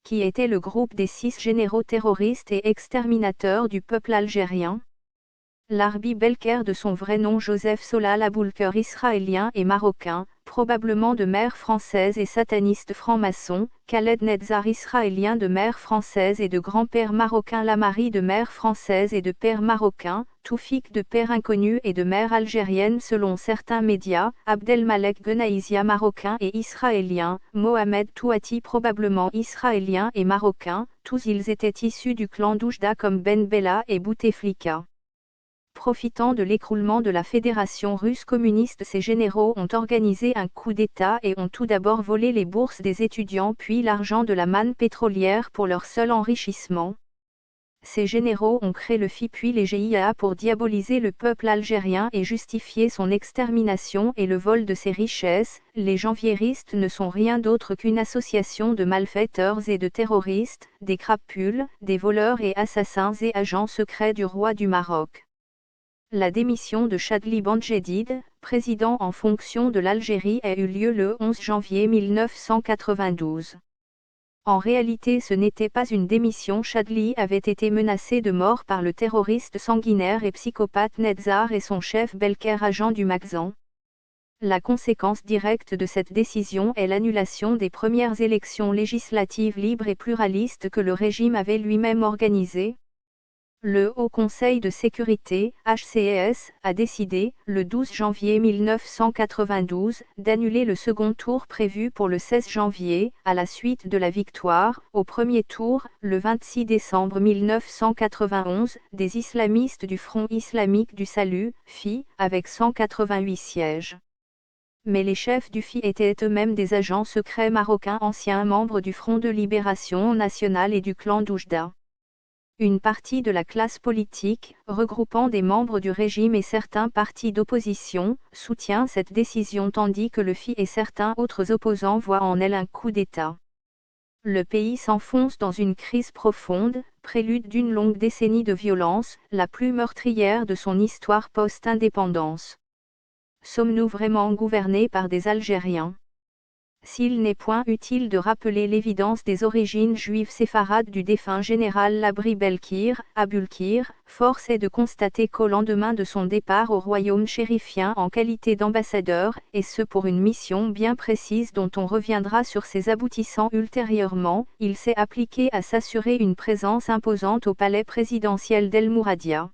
qui était le groupe des 6 généraux terroristes et exterminateurs du peuple algérien. Larbi Belker, de son vrai nom Joseph Solal Aboulker, israélien et marocain, probablement de mère française et sataniste franc-maçon. Khaled Netzar, israélien de mère française et de grand-père marocain. Lamari, de mère française et de père marocain. Toufik, de père inconnu et de mère algérienne selon certains médias. Abdelmalek Benaïsia, marocain et israélien. Mohamed Touati, probablement israélien et marocain. Tous ils étaient issus du clan d'Oujda comme Ben Bella et Bouteflika. Profitant de l'écroulement de la Fédération russe communiste, ces généraux ont organisé un coup d'État et ont tout d'abord volé les bourses des étudiants puis l'argent de la manne pétrolière pour leur seul enrichissement. Ces généraux ont créé le FI puis les GIA pour diaboliser le peuple algérien et justifier son extermination et le vol de ses richesses. Les janvieristes ne sont rien d'autre qu'une association de malfaiteurs et de terroristes, des crapules, des voleurs et assassins et agents secrets du roi du Maroc. La démission de Chadli Bendjedid, président en fonction de l'Algérie, a eu lieu le 11 janvier 1992. En réalité, ce n'était pas une démission. Chadli avait été menacé de mort par le terroriste sanguinaire et psychopathe Netzar et son chef Belker, agent du Makhzan. La conséquence directe de cette décision est l'annulation des premières élections législatives libres et pluralistes que le régime avait lui-même organisées. Le Haut Conseil de sécurité, HCS, a décidé, le 12 janvier 1992, d'annuler le second tour prévu pour le 16 janvier, à la suite de la victoire, au premier tour, le 26 décembre 1991, des islamistes du Front islamique du salut, FI, avec 188 sièges. Mais les chefs du FI étaient eux-mêmes des agents secrets marocains anciens membres du Front de libération nationale et du clan d'Oujda. Une partie de la classe politique, regroupant des membres du régime et certains partis d'opposition, soutient cette décision tandis que le FI et certains autres opposants voient en elle un coup d'État. Le pays s'enfonce dans une crise profonde, prélude d'une longue décennie de violence, la plus meurtrière de son histoire post-indépendance. Sommes-nous vraiment gouvernés par des Algériens ? S'il n'est point utile de rappeler l'évidence des origines juives séfarades du défunt général Labri Belkir, Abulkir, force est de constater qu'au lendemain de son départ au royaume chérifien en qualité d'ambassadeur, et ce pour une mission bien précise dont on reviendra sur ses aboutissants ultérieurement, il s'est appliqué à s'assurer une présence imposante au palais présidentiel d'El Mouradia.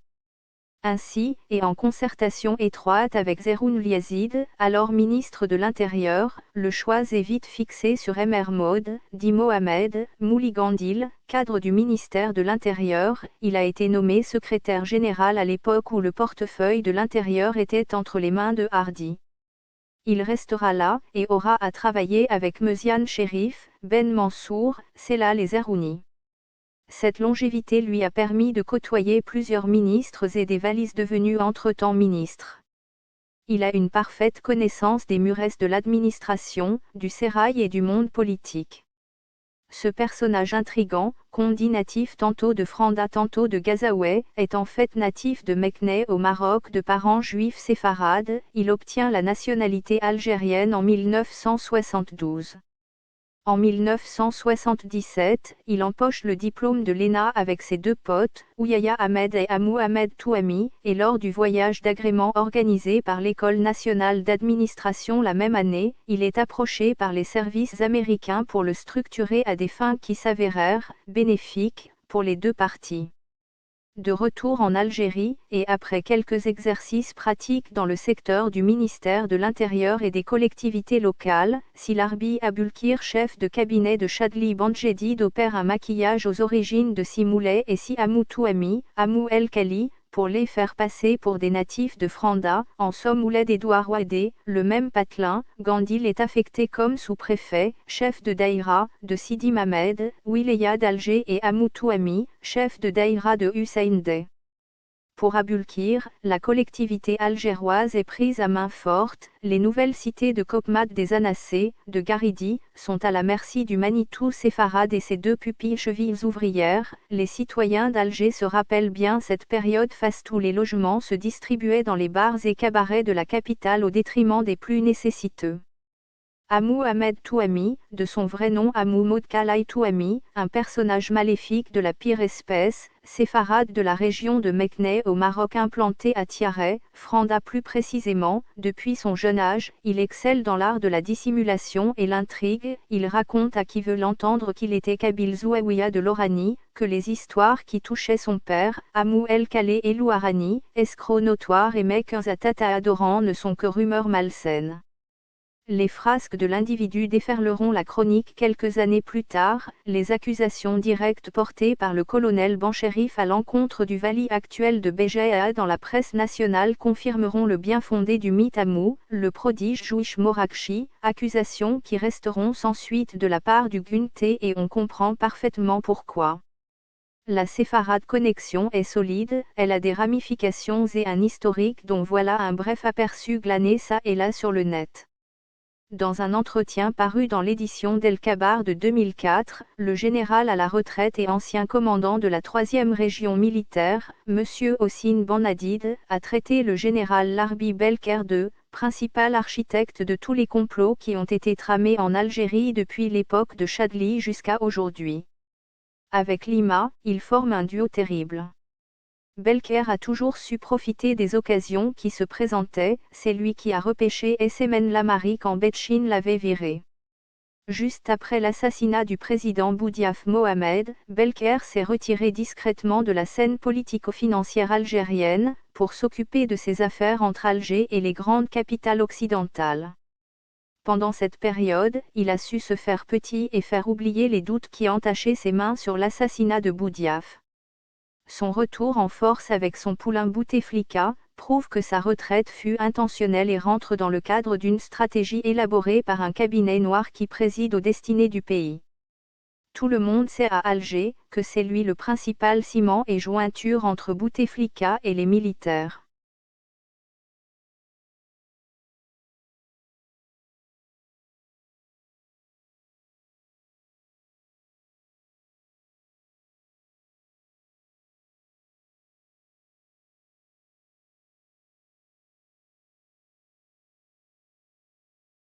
Ainsi, et en concertation étroite avec Zeroun Yazid, alors ministre de l'Intérieur, le choix est vite fixé sur Emer Maud, dit Mohamed Mouligandil, cadre du ministère de l'Intérieur. Il a été nommé secrétaire général à l'époque où le portefeuille de l'Intérieur était entre les mains de Hardy. Il restera là, et aura à travailler avec Meziane Chérif, Ben Mansour, Selal et Zerouni. Cette longévité lui a permis de côtoyer plusieurs ministres et des valises devenus entre-temps ministres. Il a une parfaite connaissance des mûresses de l'administration, du sérail et du monde politique. Ce personnage intrigant, qu'on dit natif tantôt de Franda tantôt de Gazaoué, est en fait natif de Meknès au Maroc de parents juifs séfarades. Il obtient la nationalité algérienne en 1972. En 1977, il empoche le diplôme de l'ENA avec ses deux potes, Ouyaya Ahmed et Mohamed Touami, et lors du voyage d'agrément organisé par l'École nationale d'administration la même année, il est approché par les services américains pour le structurer à des fins qui s'avérèrent bénéfiques pour les deux parties. De retour en Algérie, et après quelques exercices pratiques dans le secteur du ministère de l'Intérieur et des collectivités locales, si Larbi Abulkir, chef de cabinet de Chadli Bendjedid, opère un maquillage aux origines de Simoulay et si Amou Touami, Amou El Khali, pour les faire passer pour des natifs de Franda, en somme Ouled Edouard Ouadé, le même patelin, Gandil est affecté comme sous-préfet, chef de daïra, de Sidi Mamed, Wilaya d'Alger et Amou Touami, chef de daïra de Hussein Dey. Pour Abulkir, la collectivité algéroise est prise à main forte, les nouvelles cités de Kopmad des Anassés, de Garidi, sont à la merci du Manitou séfarade et ses deux pupilles chevilles ouvrières. Les citoyens d'Alger se rappellent bien cette période faste où les logements se distribuaient dans les bars et cabarets de la capitale au détriment des plus nécessiteux. Amou Ahmed Touami, de son vrai nom Amou Modkalai Touami, un personnage maléfique de la pire espèce, séfarade de la région de Meknès au Maroc implanté à Tiaret, Franda plus précisément. Depuis son jeune âge, il excelle dans l'art de la dissimulation et l'intrigue. Il raconte à qui veut l'entendre qu'il était Kabyle Zouaouia de l'Oranie, que les histoires qui touchaient son père, Amou El-Khalé et Louarani, escroc notoire et mec à tata adorant ne sont que rumeurs malsaines. Les frasques de l'individu déferleront la chronique quelques années plus tard. Les accusations directes portées par le colonel Bencherif à l'encontre du vali actuel de Béjaïa dans la presse nationale confirmeront le bien fondé du mythe Amou, le prodige Jouish Morakchi, accusations qui resteront sans suite de la part du Gunté et on comprend parfaitement pourquoi. La séfarade connexion est solide, elle a des ramifications et un historique dont voilà un bref aperçu glané ça et là sur le net. Dans un entretien paru dans l'édition d'El Kabar de 2004, le général à la retraite et ancien commandant de la 3e région militaire, M. Hossein Banadid, a traité le général Larbi Belker de « principal architecte de tous les complots qui ont été tramés en Algérie depuis l'époque de Chadli jusqu'à aujourd'hui. Avec Lima, il forme un duo terrible. Belker a toujours su profiter des occasions qui se présentaient, c'est lui qui a repêché Essemen Lamari quand Betchin l'avait viré. Juste après l'assassinat du président Boudiaf Mohamed, Belker s'est retiré discrètement de la scène politico-financière algérienne, pour s'occuper de ses affaires entre Alger et les grandes capitales occidentales. Pendant cette période, il a su se faire petit et faire oublier les doutes qui entachaient ses mains sur l'assassinat de Boudiaf. Son retour en force avec son poulain Bouteflika prouve que sa retraite fut intentionnelle et rentre dans le cadre d'une stratégie élaborée par un cabinet noir qui préside aux destinées du pays. Tout le monde sait à Alger que c'est lui le principal ciment et jointure entre Bouteflika et les militaires.